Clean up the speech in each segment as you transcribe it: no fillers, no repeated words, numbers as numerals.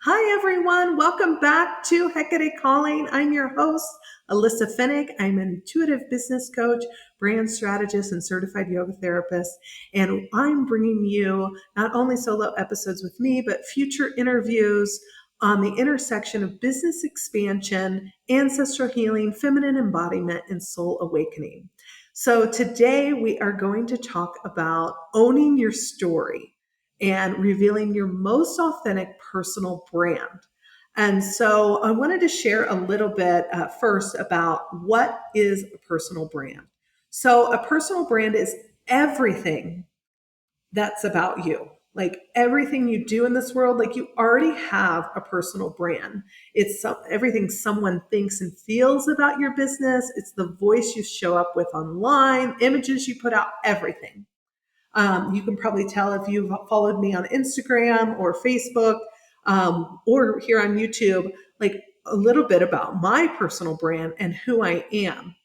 Hi, everyone. Welcome back to Hecate Calling. I'm your host, Alyssa Pfennig. I'm an intuitive business coach, brand strategist, and certified yoga therapist. And I'm bringing you not only solo episodes with me, but future interviews on the intersection of business expansion, ancestral healing, feminine embodiment, and soul awakening. So today we are going to talk about owning your story and revealing your most authentic personal brand. And so I wanted to share a little bit first about what is a personal brand. So a personal brand is everything that's about you. Like everything you do in this world, like you already have a personal brand. Everything someone thinks and feels about your business. It's the voice you show up with online, images you put out, everything. You can probably tell if you've followed me on Instagram or Facebook or here on YouTube, like a little bit about my personal brand and who I am.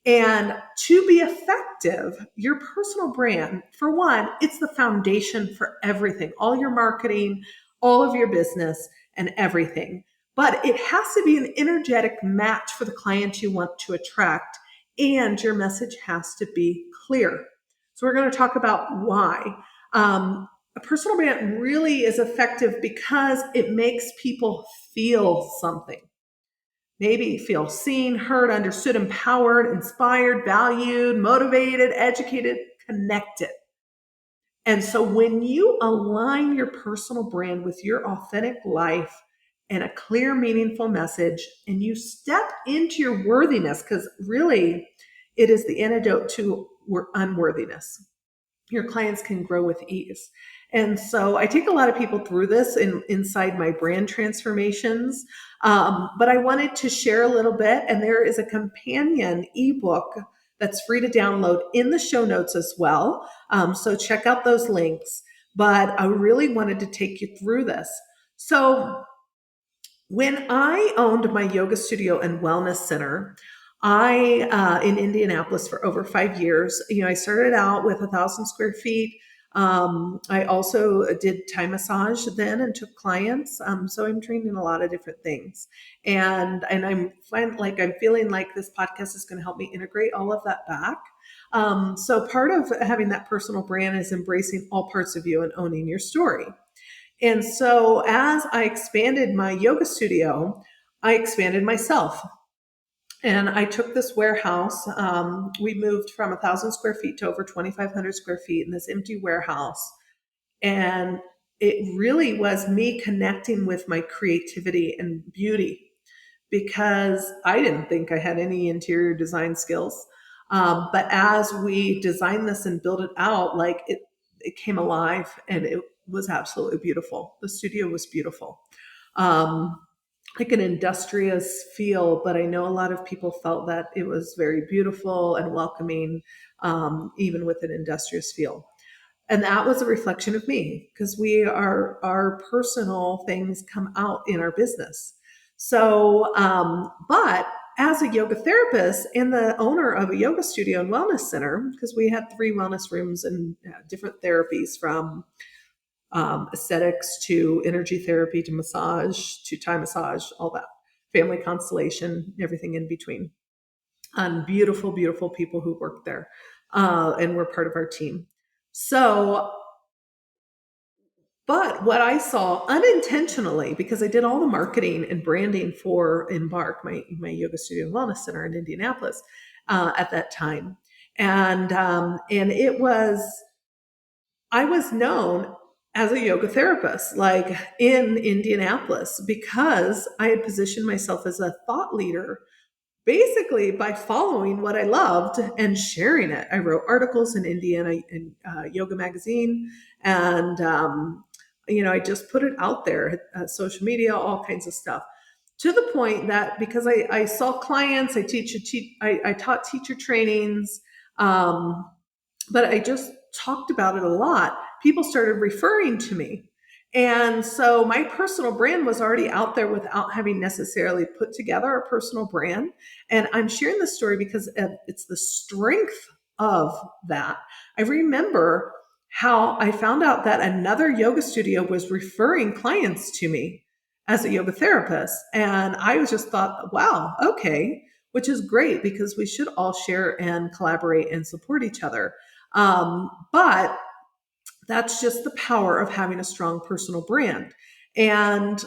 And to be effective, your personal brand, for one, it's the foundation for everything, all your marketing, all of your business, and everything. But it has to be an energetic match for the client you want to attract, and your message has to be clear. So we're going to talk about why. A personal brand really is effective because it makes people feel something. Maybe feel seen, heard, understood, empowered, inspired, valued, motivated, educated, connected. And so when you align your personal brand with your authentic life and a clear, meaningful message, and you step into your worthiness, because really it is the antidote to unworthiness, your clients can grow with ease. And so I take a lot of people through this inside my brand transformations. But I wanted to share a little bit, and there is a companion ebook that's free to download in the show notes as well. So check out those links. But I really wanted to take you through this. So when I owned my yoga studio and wellness center, I in Indianapolis for over 5 years. I started out with 1,000 square feet. I also did Thai massage then and took clients. So I'm trained in a lot of different things, and I'm feeling like this podcast is going to help me integrate all of that back. So part of having that personal brand is embracing all parts of you and owning your story. And so as I expanded my yoga studio, I expanded myself. And I took this warehouse. We moved from 1,000 square feet to over 2,500 square feet in this empty warehouse. And it really was me connecting with my creativity and beauty because I didn't think I had any interior design skills. But as we designed this and built it out, it came alive and it was absolutely beautiful. The studio was beautiful. Um, like an industrious feel, but I know a lot of people felt that it was very beautiful and welcoming, even with an industrious feel. And that was a reflection of me because our personal things come out in our business. So, but as a yoga therapist and the owner of a yoga studio and wellness center, because we had 3 wellness rooms and different therapies from aesthetics to energy therapy to massage to Thai massage, all that, family constellation, everything in between. And beautiful, beautiful people who work there and were part of our team. So, but what I saw unintentionally, because I did all the marketing and branding for Embark, my yoga studio and wellness center in Indianapolis at that time, and I was known as a yoga therapist, like in Indianapolis, because I had positioned myself as a thought leader basically by following what I loved and sharing it. I wrote articles in Indiana in Yoga Magazine, and I just put it out there, social media, all kinds of stuff. To the point that because I saw clients, I taught teacher trainings, but I just talked about it a lot. People started referring to me. And so my personal brand was already out there without having necessarily put together a personal brand. And I'm sharing this story because it's the strength of that. I remember how I found out that another yoga studio was referring clients to me. as a yoga therapist. And I was just thought, wow, okay, which is great because we should all share and collaborate and support each other. But that's just the power of having a strong personal brand. And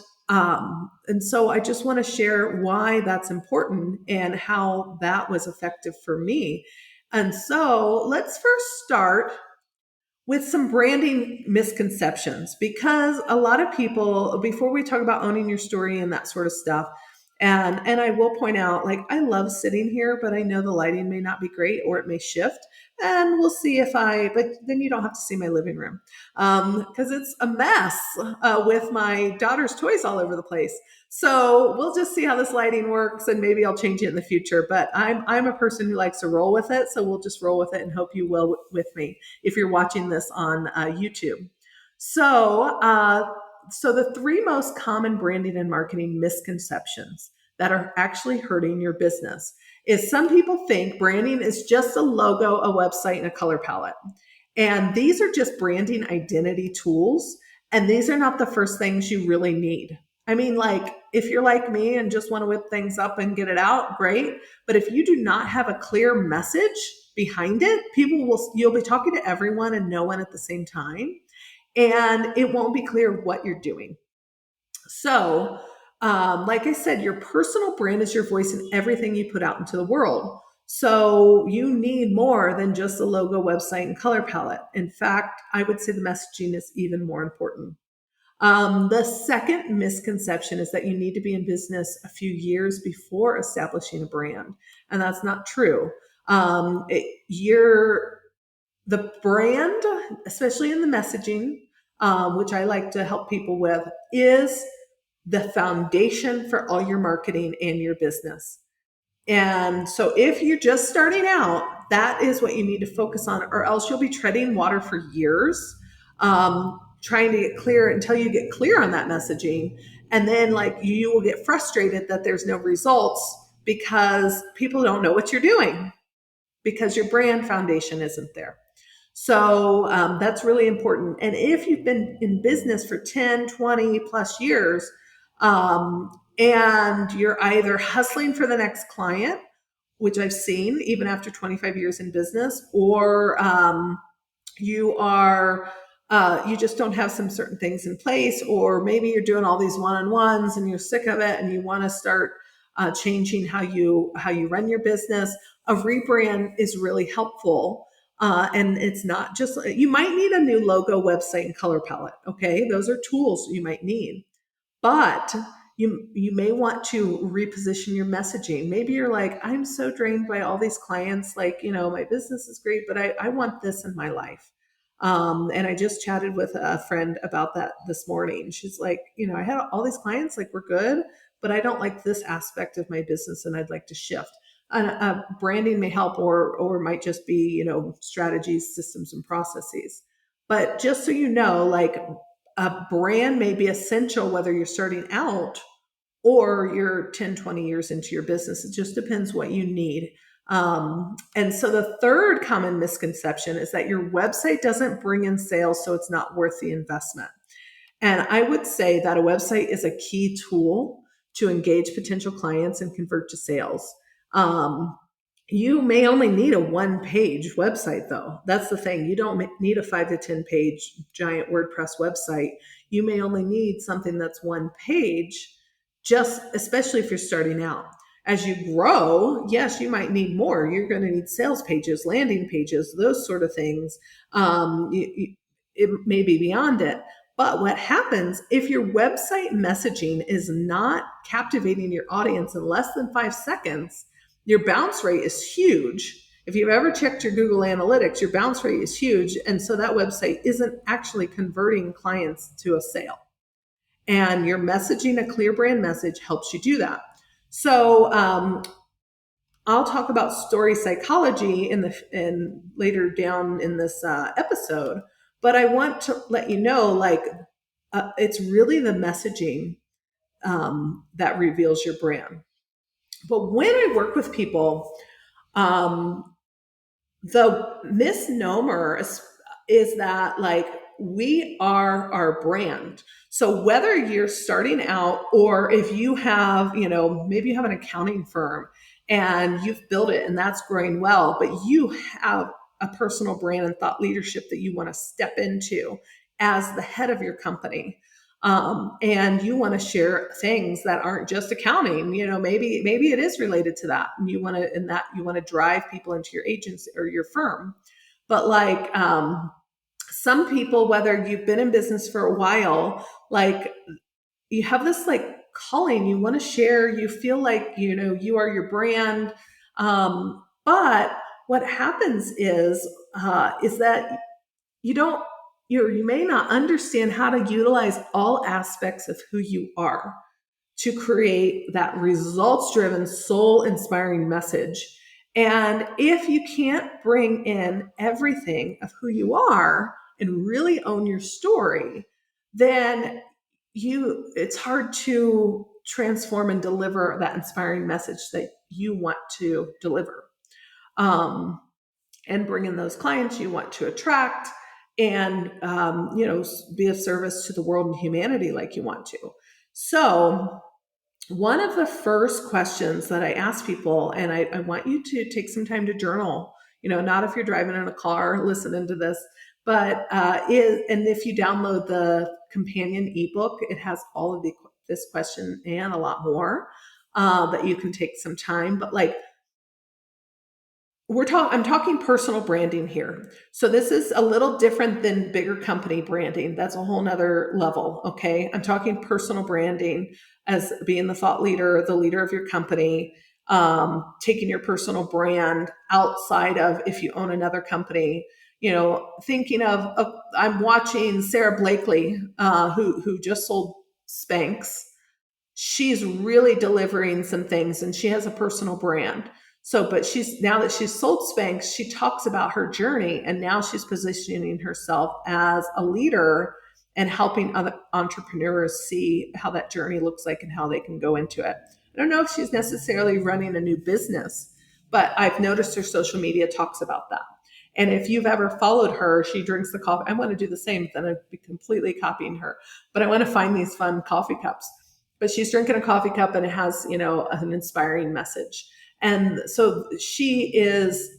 so I just want to share why that's important and how that was effective for me. And so let's first start with some branding misconceptions, because a lot of people, before we talk about owning your story and that sort of stuff, and I will point out, like, I love sitting here, but I know the lighting may not be great or it may shift, and we'll see if but then you don't have to see my living room, because it's a mess with my daughter's toys all over the place. So we'll just see how this lighting works, and maybe I'll change it in the future. But I'm a person who likes to roll with it, so we'll just roll with it and hope you will with me if you're watching this on YouTube. So, so the three most common branding and marketing misconceptions that are actually hurting your business is, some people think branding is just a logo, a website, and a color palette. And these are just branding identity tools. And these are not the first things you really need. I mean, like, if you're like me and just want to whip things up and get it out, great. But if you do not have a clear message behind it, you'll be talking to everyone and no one at the same time. And it won't be clear what you're doing. So, like I said, your personal brand is your voice in everything you put out into the world. So you need more than just a logo, website, and color palette. In fact, I would say the messaging is even more important. The second misconception is that you need to be in business a few years before establishing a brand, and that's not true. The brand, especially in the messaging, which I like to help people with, is the foundation for all your marketing and your business. And so if you're just starting out, that is what you need to focus on, or else you'll be treading water for years, trying to get clear until you get clear on that messaging. And then, like, you will get frustrated that there's no results because people don't know what you're doing, because your brand foundation isn't there. So that's really important. And if you've been in business for 10, 20 plus years, and you're either hustling for the next client, which I've seen even after 25 years in business, or you are you just don't have some certain things in place, or maybe you're doing all these one-on-ones and you're sick of it and you want to start changing how you run your business, a rebrand is really helpful. And it's not just, you might need a new logo, website, and color palette. Okay, those are tools you might need. But you may want to reposition your messaging. Maybe you're like, I'm so drained by all these clients. Like, my business is great, but I want this in my life. And I just chatted with a friend about that this morning. She's like, I had all these clients, like, we're good, but I don't like this aspect of my business and I'd like to shift. And branding may help, or might just be, strategies, systems, and processes. But just so you know, like, a brand may be essential whether you're starting out or you're 10, 20 years into your business. It just depends what you need. And so the third common misconception is that your website doesn't bring in sales, so it's not worth the investment. And I would say that a website is a key tool to engage potential clients and convert to sales. You may only need a one-page website, though. That's the thing. You don't need a 5 to 10 page giant WordPress website. You may only need something that's one page, just especially if you're starting out. As you grow, yes, you might need more. You're going to need sales pages, landing pages, those sort of things. It may be beyond it. But what happens if your website messaging is not captivating your audience in less than 5 seconds? Your bounce rate is huge. If you've ever checked your Google Analytics, your bounce rate is huge. And so that website isn't actually converting clients to a sale. And your messaging, a clear brand message, helps you do that. So I'll talk about story psychology in later down in this episode. But I want to let you know, like, it's really the messaging that reveals your brand. But when I work with people, the misnomer is that, like, we are our brand. So whether you're starting out or if you have, maybe you have an accounting firm and you've built it and that's growing well, but you have a personal brand and thought leadership that you want to step into as the head of your company. And you want to share things that aren't just accounting, maybe it is related to that. And you want to drive people into your agency or your firm. But like, some people, whether you've been in business for a while, like you have this like calling, you want to share, you feel like, you are your brand. But what happens is that you may not understand how to utilize all aspects of who you are to create that results driven, soul inspiring message. And if you can't bring in everything of who you are and really own your story, then it's hard to transform and deliver that inspiring message that you want to deliver. And bring in those clients you want to attract and, be of service to the world and humanity like you want to. So one of the first questions that I ask people, and I want you to take some time to journal, not if you're driving in a car listening to this, but and if you download the companion ebook, it has all of this question and a lot more that you can take some time. But like, I'm talking personal branding here. So this is a little different than bigger company branding. That's a whole nother level. Okay. I'm talking personal branding as being the thought leader, the leader of your company, taking your personal brand outside of if you own another company, thinking of I'm watching Sarah Blakely, who just sold Spanx. She's really delivering some things and she has a personal brand. So, but now that she's sold Spanx, she talks about her journey and now she's positioning herself as a leader and helping other entrepreneurs see how that journey looks like and how they can go into it. I don't know if she's necessarily running a new business, but I've noticed her social media talks about that. And if you've ever followed her, she drinks the coffee. I want to do the same, then I'd be completely copying her. But I want to find these fun coffee cups. But she's drinking a coffee cup and it has, an inspiring message. And so she is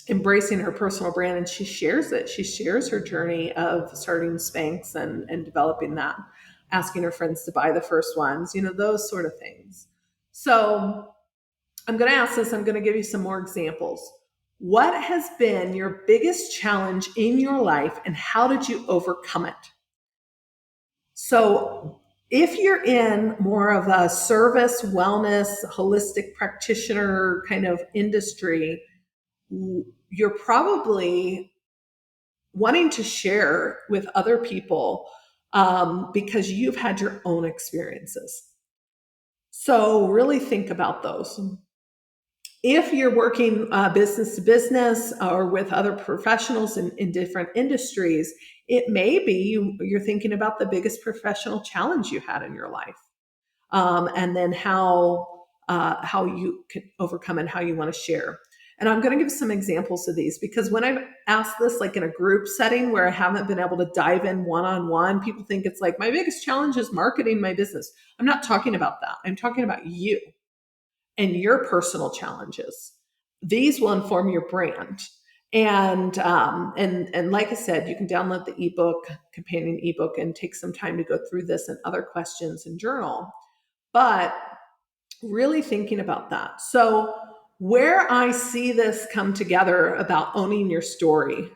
embracing her personal brand and she shares it. She shares her journey of starting Spanx and developing that, asking her friends to buy the first ones, those sort of things. So I'm going to ask this, I'm going to give you some more examples. What has been your biggest challenge in your life and how did you overcome it? So if you're in more of a service, wellness, holistic practitioner kind of industry, you're probably wanting to share with other people because you've had your own experiences. So really think about those. If you're working business to business or with other professionals in different industries, it may be you're thinking about the biggest professional challenge you had in your life, and then how you can overcome and how you want to share. And I'm going to give some examples of these because when I've asked this, like in a group setting where I haven't been able to dive in one-on-one, people think it's like my biggest challenge is marketing my business. I'm not talking about that. I'm talking about you and your personal challenges. These will inform your brand. And like I said, you can download the ebook, companion ebook, and take some time to go through this and other questions and journal. But really thinking about that. So where I see this come together about owning your story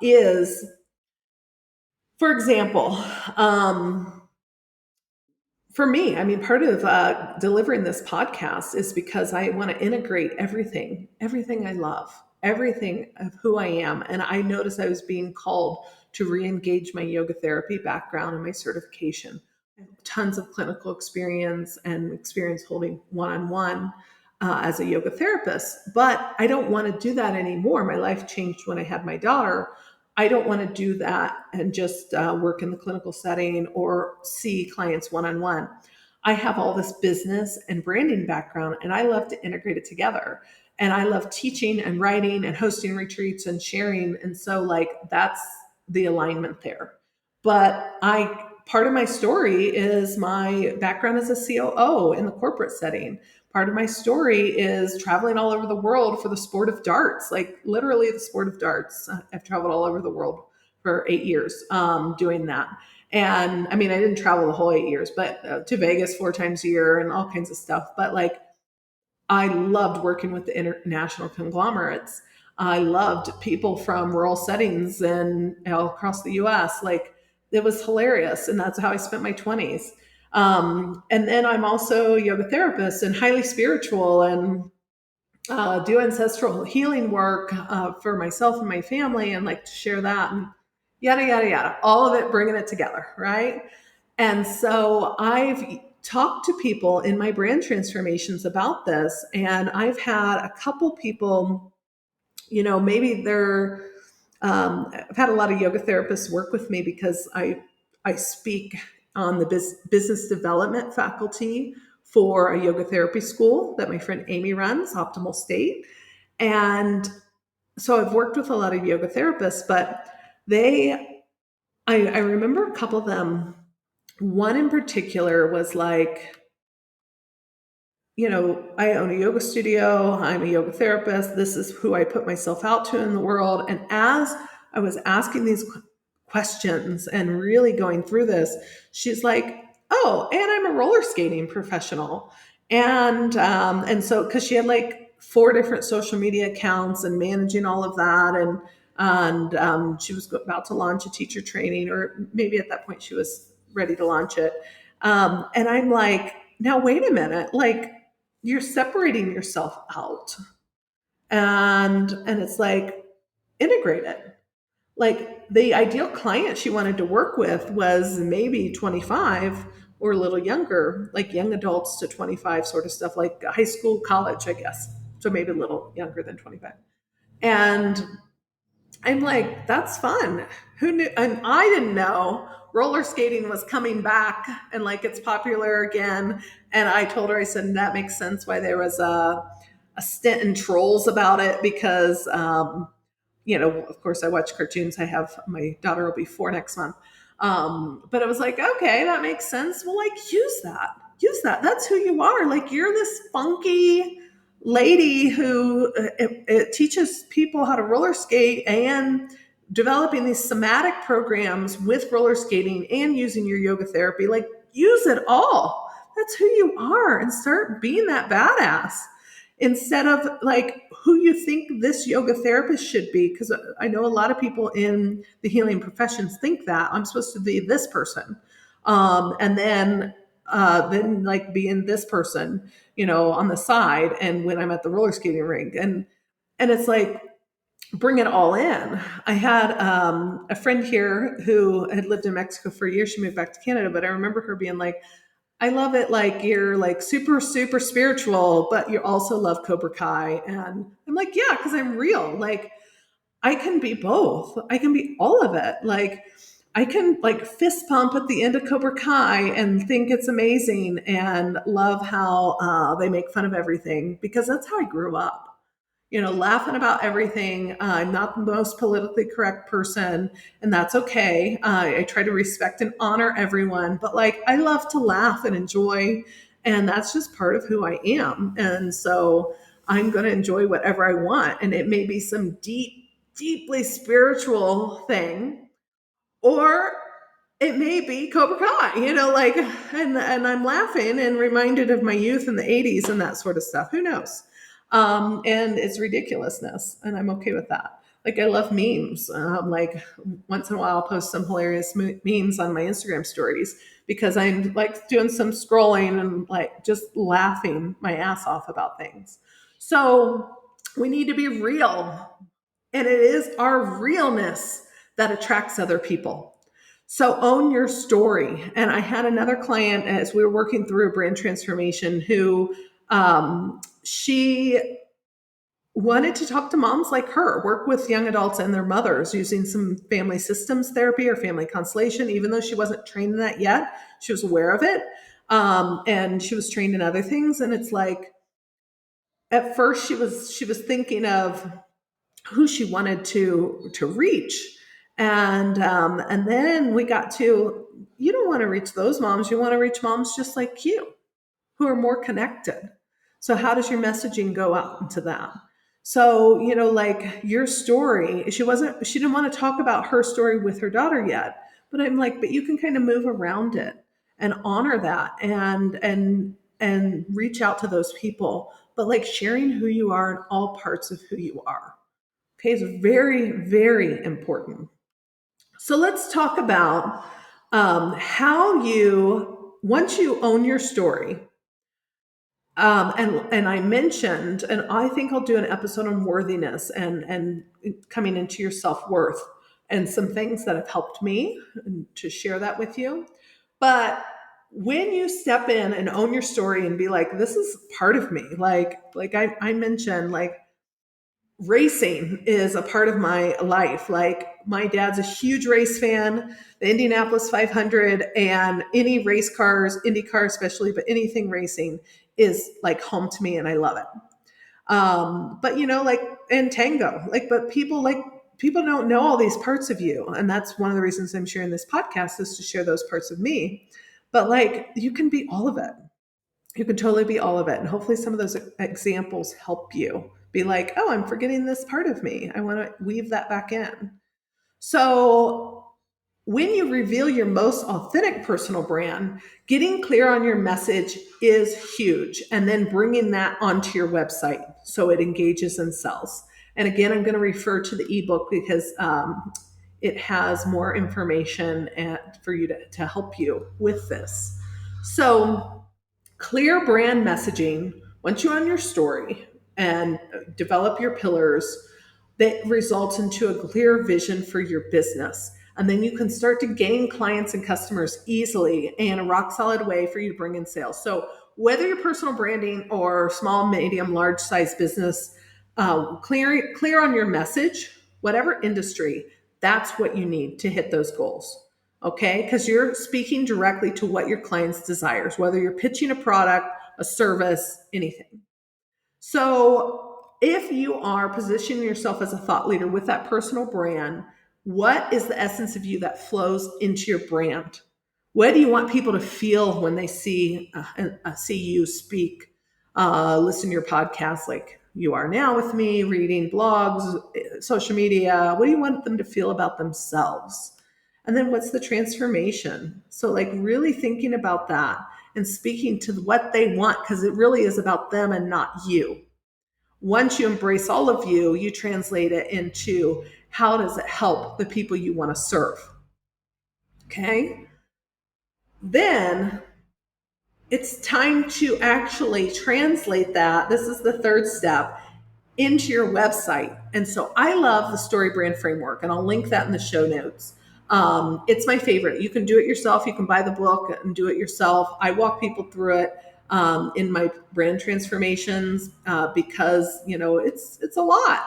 is, for example, for me, I mean, part of delivering this podcast is because I want to integrate everything I love, everything of who I am. And I noticed I was being called to re-engage my yoga therapy background and my certification. I have tons of clinical experience and experience holding one-on-one as a yoga therapist, but I don't want to do that anymore. My life changed when I had my daughter. I don't want to do that and just work in the clinical setting or see clients one-on-one. I have all this business and branding background and I love to integrate it together. And I love teaching and writing and hosting retreats and sharing. And so like the alignment there. But part of my story is my background as a COO in the corporate setting. Part of my story is traveling all over the world for the sport of darts, like literally the sport of darts. I've traveled all over the world for 8 years doing that. And I mean, I didn't travel the whole 8 years, but to Vegas 4 times a year and all kinds of stuff. But like, I loved working with the international conglomerates. I loved people from rural settings and all across the US. Like, it was hilarious. And that's how I spent my 20s. And then I'm also a yoga therapist and highly spiritual and do ancestral healing work for myself and my family and like to share that and yada, yada, yada. All of it, bringing it together, right? And so I've talked to people in my brand transformations about this, and I've had a couple people, maybe I've had a lot of yoga therapists work with me because I speak on the business development faculty for a yoga therapy school that my friend Amy runs, Optimal State. And so I've worked with a lot of yoga therapists, but I remember a couple of them. One in particular was like, I own a yoga studio. I'm a yoga therapist. This is who I put myself out to in the world. And as I was asking these questions and really going through this, she's like, "Oh, and I'm a roller skating professional." And so because she had like 4 different social media accounts and managing all of that, and she was about to launch a teacher training, or maybe at that point she was ready to launch it. And I'm like, now wait a minute, like, you're separating yourself out, and it's like, integrate it. Like, the ideal client she wanted to work with was maybe 25 or a little younger, like young adults to 25 sort of stuff, like high school, college, I guess. So maybe a little younger than 25. And I'm like, that's fun. Who knew? And I didn't know roller skating was coming back and like it's popular again. And I told her, I said, that makes sense why there was a stint in Trolls about it because, of course I watch cartoons. I have, my daughter will be 4 next month. But I was like, okay, that makes sense. Well, like, use that. That's who you are. Like, you're this funky lady who it teaches people how to roller skate and developing these somatic programs with roller skating and using your yoga therapy. Like, use it all. That's who you are, and start being that badass instead of like who you think this yoga therapist should be. Because I know a lot of people in the healing professions think that I'm supposed to be this person, and then like being this person, on the side, and when I'm at the roller skating rink, and it's like, bring it all in. I had a friend here who had lived in Mexico for a year. She moved back to Canada, but I remember her being like, I love it. Like, you're like super, super spiritual, but you also love Cobra Kai. And I'm like, yeah, because I'm real. Like, I can be both. I can be all of it. Like, I can like fist pump at the end of Cobra Kai and think it's amazing and love how they make fun of everything, because that's how I grew up, laughing about everything. I'm not the most politically correct person, and that's okay. I try to respect and honor everyone, but like, I love to laugh and enjoy, and that's just part of who I am. And so I'm going to enjoy whatever I want. And it may be some deeply spiritual thing, or it may be Cobra Kai, like, and I'm laughing and reminded of my youth in the 80s and that sort of stuff. Who knows? And it's ridiculousness, and I'm okay with that. Like, I love memes. Like, once in a while, I'll post some hilarious memes on my Instagram stories because I'm like doing some scrolling and like just laughing my ass off about things. So we need to be real, and it is our realness that attracts other people. So own your story. And I had another client as we were working through a brand transformation who she wanted to talk to moms like her, work with young adults and their mothers using some family systems therapy or family constellation. Even though she wasn't trained in that yet, she was aware of it. And she was trained in other things. And it's like, at first she was thinking of who she wanted to reach. And then we got to, you don't want to reach those moms. You want to reach moms just like you who are more connected. So how does your messaging go out into that? So, like your story, she didn't want to talk about her story with her daughter yet, but I'm like, but you can kind of move around it and honor that and reach out to those people, but like sharing who you are and all parts of who you are. Okay, is very, very important. So let's talk about how once you own your story, and I mentioned, and I think I'll do an episode on worthiness and coming into your self worth and some things that have helped me and to share that with you. But when you step in and own your story and be like, this is part of me, like I mentioned, like racing is a part of my life. Like my dad's a huge race fan, the Indianapolis 500 and any race cars, IndyCar especially, but anything racing is like home to me and I love it. But like and tango, but people don't know all these parts of you. And that's one of the reasons I'm sharing this podcast is to share those parts of me. But like you can be all of it. You can totally be all of it. And hopefully some of those examples help you be like, oh, I'm forgetting this part of me. I want to weave that back in. So when you reveal your most authentic personal brand, getting clear on your message is huge. And then bringing that onto your website so it engages and sells. And again, I'm going to refer to the ebook because it has more information for you to help you with this. So clear brand messaging, once you own your story and develop your pillars, that results into a clear vision for your business. And then you can start to gain clients and customers easily and a rock solid way for you to bring in sales. So whether you're personal branding or small, medium, large size business, clear on your message, whatever industry, that's what you need to hit those goals. Okay, because you're speaking directly to what your client's desires, whether you're pitching a product, a service, anything. So if you are positioning yourself as a thought leader with that personal brand, what is the essence of you that flows into your brand? What do you want people to feel when they see you speak, listen to your podcast like you are now with me, reading blogs, social media? What do you want them to feel about themselves? And then what's the transformation? So like really thinking about that and speaking to what they want, because it really is about them and not you. Once you embrace all of you, you translate it into how does it help the people you want to serve? Okay. Then it's time to actually translate that. This is the third step into your website. And so I love the story brand framework, and I'll link that in the show notes. It's my favorite. You can do it yourself. You can buy the book and do it yourself. I walk people through it in my brand transformations because it's a lot.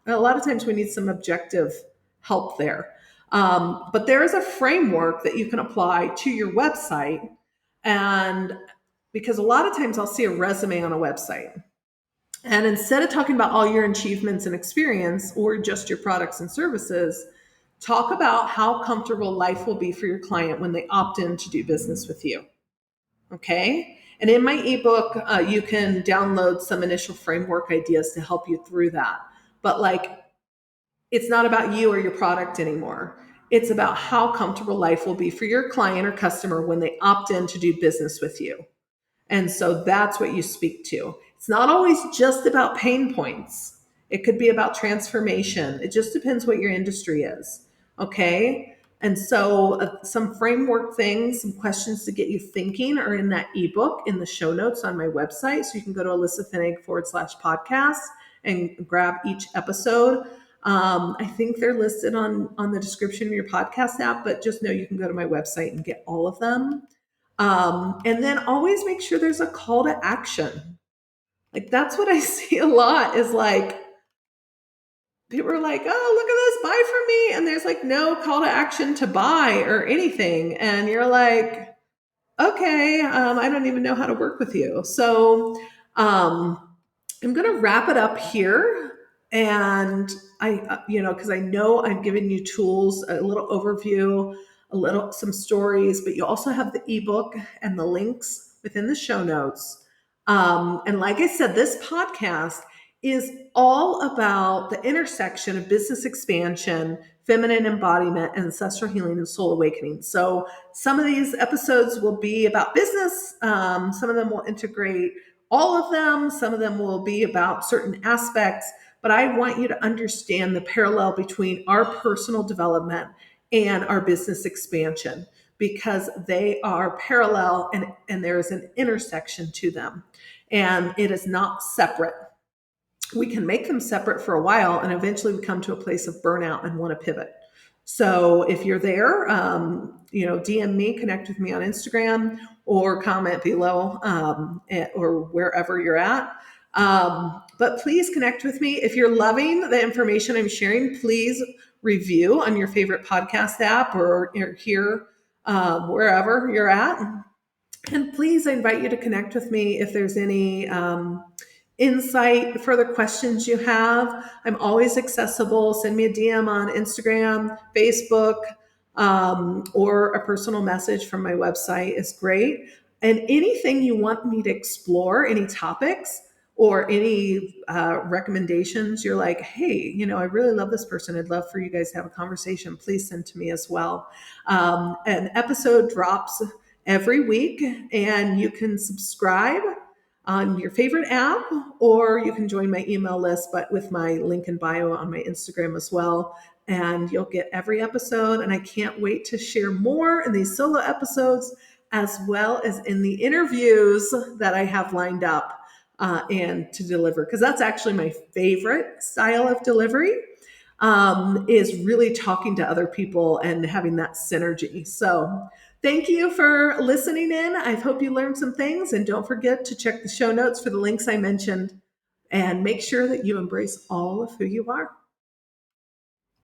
A lot of times we need some objective help there. But there is a framework that you can apply to your website, and because a lot of times I'll see a resume on a website. And instead of talking about all your achievements and experience or just your products and services, talk about how comfortable life will be for your client when they opt in to do business with you. Okay. And in my ebook, you can download some initial framework ideas to help you through that. But like, it's not about you or your product anymore. It's about how comfortable life will be for your client or customer when they opt in to do business with you. And so that's what you speak to. It's not always just about pain points. It could be about transformation. It just depends what your industry is. Okay. And so some framework things, some questions to get you thinking are in that ebook in the show notes on my website. So you can go to AlyssaPfennig.com/podcast and grab each episode. I think they're listed on the description of your podcast app, but just know you can go to my website and get all of them. And then always make sure there's a call to action. Like that's what I see a lot is like, people are like, oh, look at this, buy from me. And there's like no call to action to buy or anything. And you're like, okay, I don't even know how to work with you. So I'm going to wrap it up here. And because I know I'm giving you tools, a little overview, some stories, but you also have the ebook and the links within the show notes. And like I said, this podcast is all about the intersection of business expansion, feminine embodiment, and ancestral healing and soul awakening. So some of these episodes will be about business. Some of them will integrate all of them. Some of them will be about certain aspects. But I want you to understand the parallel between our personal development and our business expansion, because they are parallel, and there is an intersection to them. And it is not separate. We can make them separate for a while, and eventually we come to a place of burnout and want to pivot. So if you're there, DM me, connect with me on Instagram, or comment below, or wherever you're at. But please connect with me. If you're loving the information I'm sharing, please review on your favorite podcast app, or here, wherever you're at. And please, I invite you to connect with me if there's any insight, further questions you have. I'm always accessible. Send me a DM on Instagram, Facebook, or a personal message from my website is great. And anything you want me to explore, any topics or any recommendations, you're like, hey, I really love this person. I'd love for you guys to have a conversation. Please send to me as well. An episode drops every week, and you can subscribe on your favorite app, or you can join my email list, but with my link in bio on my Instagram as well. And you'll get every episode. And I can't wait to share more in these solo episodes, as well as in the interviews that I have lined up and to deliver, because that's actually my favorite style of delivery, is really talking to other people and having that synergy. So thank you for listening in. I hope you learned some things, and don't forget to check the show notes for the links I mentioned, and make sure that you embrace all of who you are.